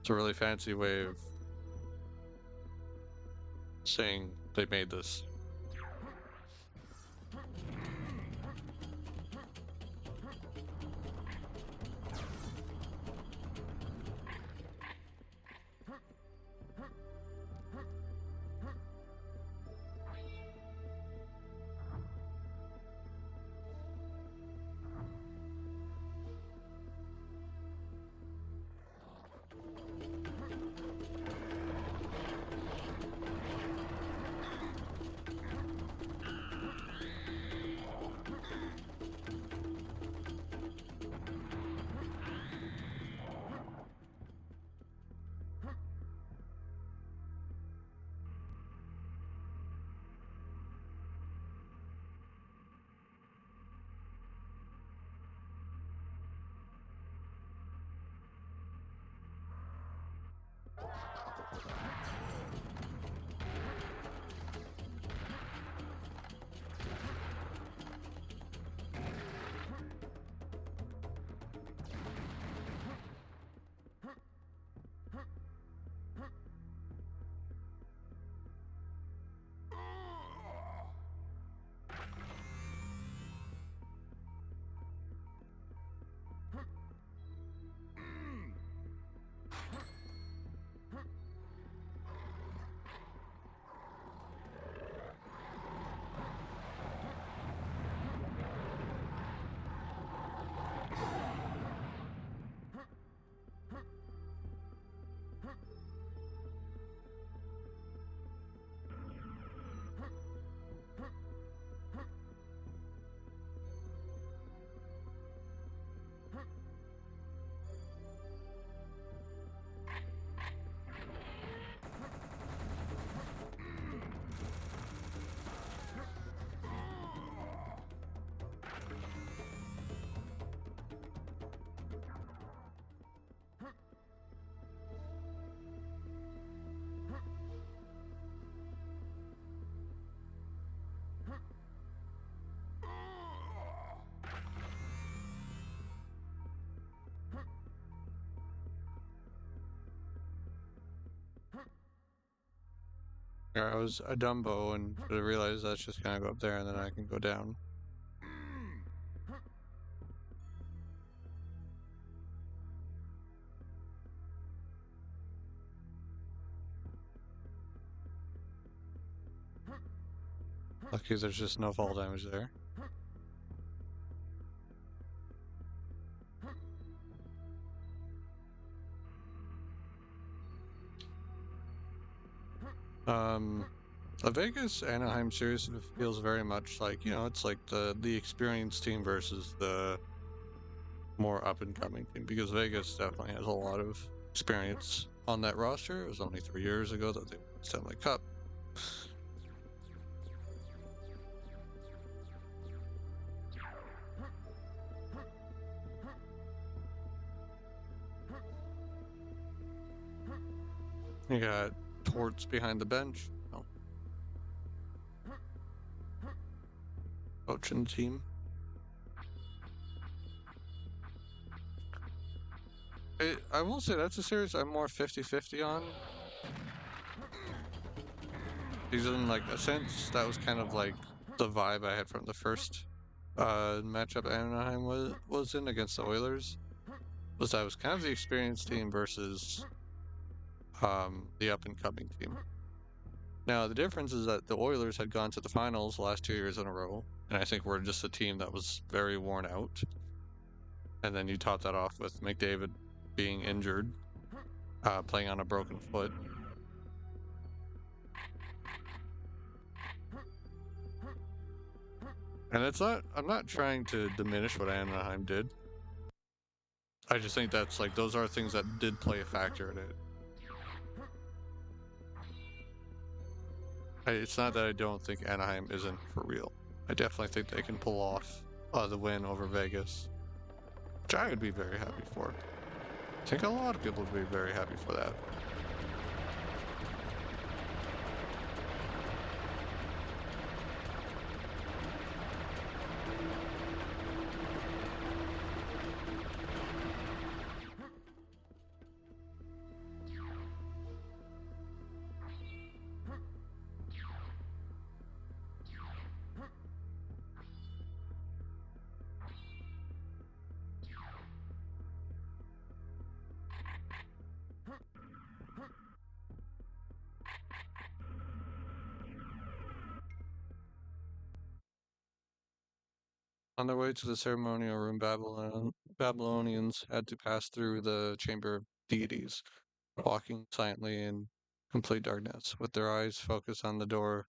It's a really fancy way of saying they made this. I was a Dumbo and should have realized that's just gonna go up there and then I can go down. Lucky there's just no fall damage there. The Vegas Anaheim series feels very much like, you know, it's like the experienced team versus the more up and coming team, because Vegas definitely has a lot of experience on that roster. It was only 3 years ago that they won the Stanley Cup. You got Torts behind the bench. Oh. Coach and team. I will say that's a series I'm more 50-50 on. Because in like a sense, that was kind of like the vibe I had from the first matchup Anaheim was in against the Oilers. Was that was kind of the experienced team versus the up and coming team. Now the difference is that the Oilers had gone to the finals the last 2 years in a row, and I think we're just a team that was very worn out. And then you top that off with McDavid being injured, playing on a broken foot. And it's not, I'm not trying to diminish what Anaheim did. I just think that's like, those are things that did play a factor in it. It's not that I don't think Anaheim isn't for real. I definitely think they can pull off the win over Vegas, which I would be very happy for. I think a lot of people would be very happy for that. On their way to the ceremonial room, Babylonians had to pass through the chamber of deities, walking silently in complete darkness, with their eyes focused on the door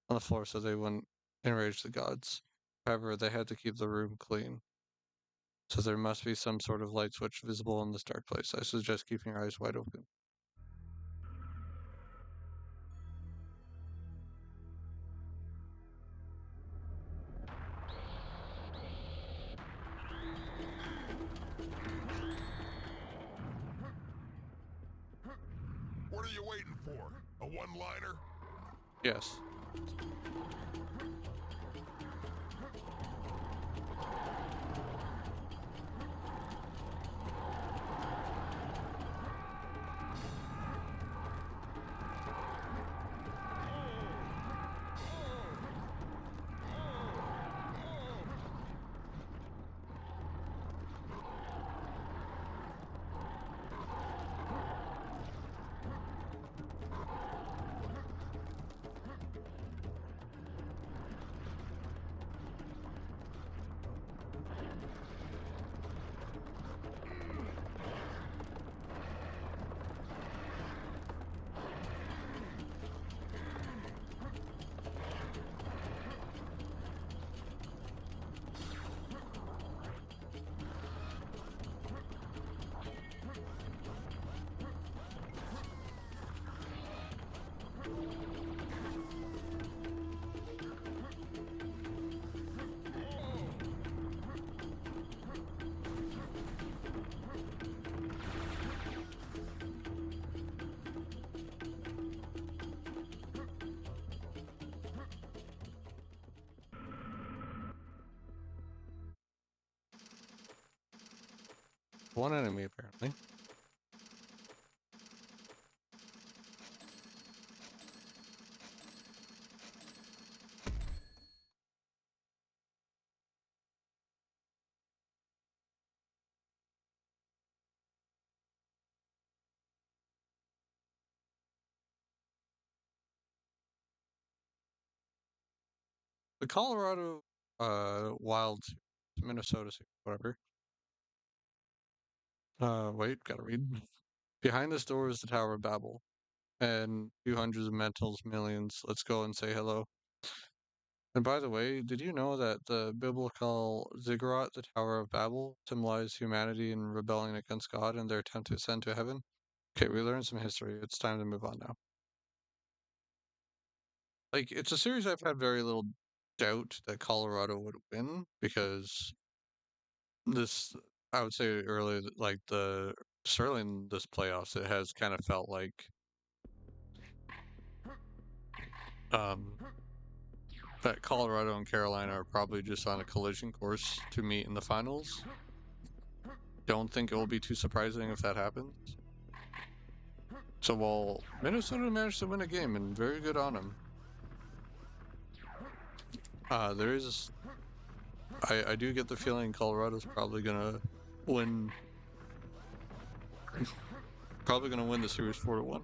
on the floor so they wouldn't enrage the gods. However, they had to keep the room clean, so there must be some sort of light switch visible in this dark place. I suggest keeping your eyes wide open. What are you waiting for? A one-liner? Yes. One enemy, apparently. The Colorado wild, Minnesota, whatever. Wait, gotta read. Behind this door is the Tower of Babel, and few hundreds of mentals, millions. Let's go and say hello. And by the way, did you know that the biblical ziggurat, the Tower of Babel, symbolized humanity in rebelling against God and their attempt to ascend to heaven? Okay, we learned some history. It's time to move on now. Like, it's a series I've had very little doubt that Colorado would win because this, I would say early, like certainly in this playoffs, it has kind of felt like um, that Colorado and Carolina are probably just on a collision course to meet in the finals. Don't think it will be too surprising if that happens. So while Minnesota managed to win a game, and very good on them, there is, I do get the feeling Colorado's probably gonna win, probably gonna win the series 4-1.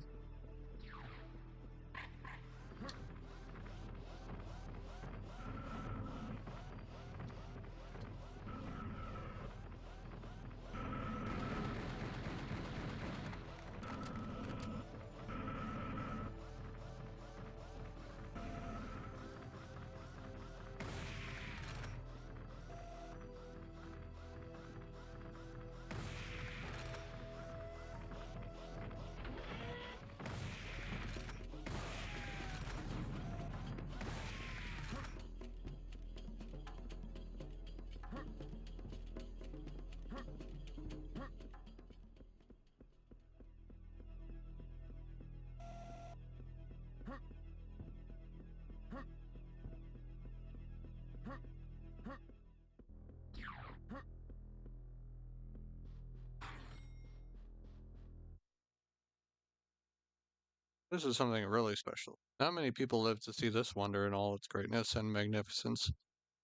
This is something really special. Not many people live to see this wonder in all its greatness and magnificence,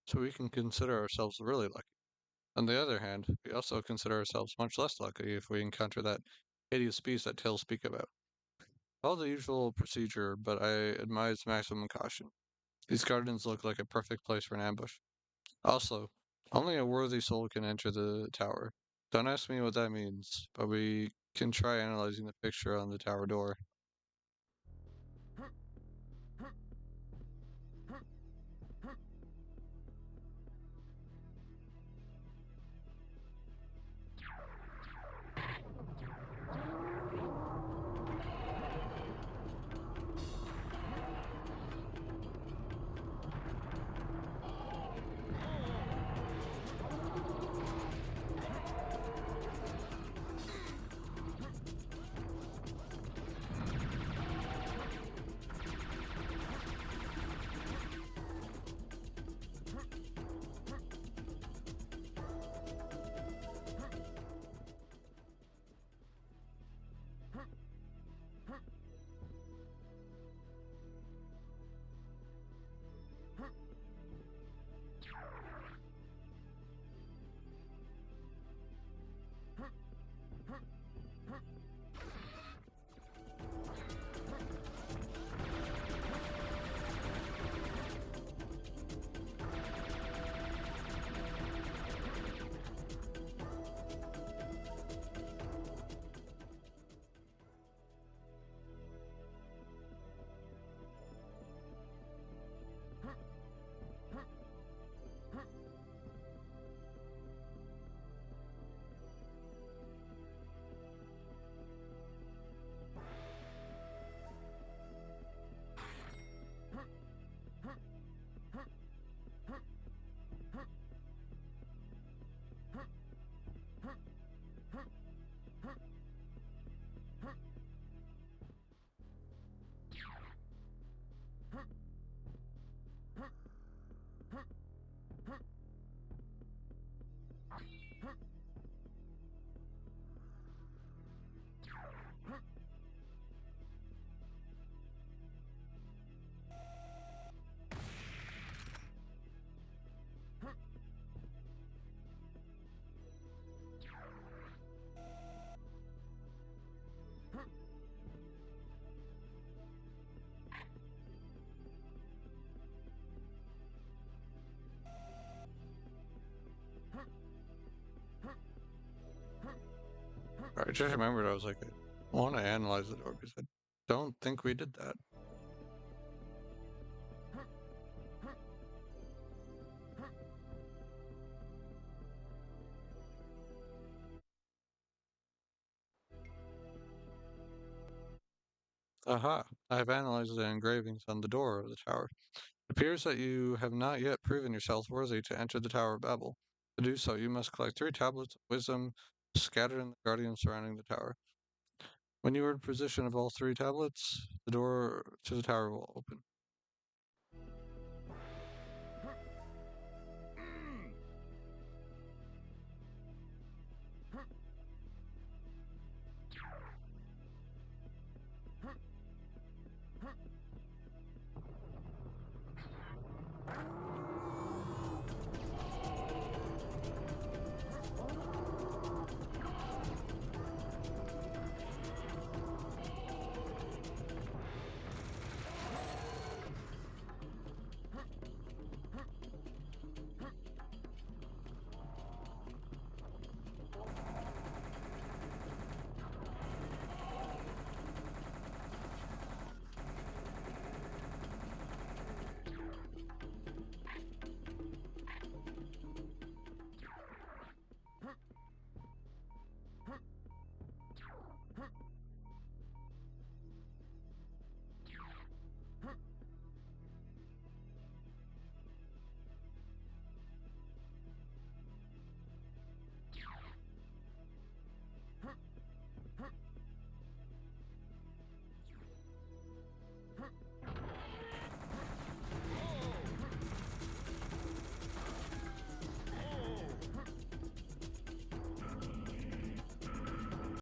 so we can consider ourselves really lucky. On the other hand, we also consider ourselves much less lucky if we encounter that hideous beast that tales speak about. All the usual procedure, but I advise maximum caution. These gardens look like a perfect place for an ambush. Also, Only a worthy soul can enter the tower. Don't ask me what that means, but we can try analyzing the picture on the tower door. I just remembered I was like, I want to analyze the door because I don't think we did that. Aha, I have analyzed the engravings on the door of the tower. It appears that you have not yet proven yourself worthy to enter the Tower of Babel. To do so, you must collect 3 tablets of wisdom scattered in the guardians surrounding the tower. When you are in possession of all 3 tablets, the door to the tower will open.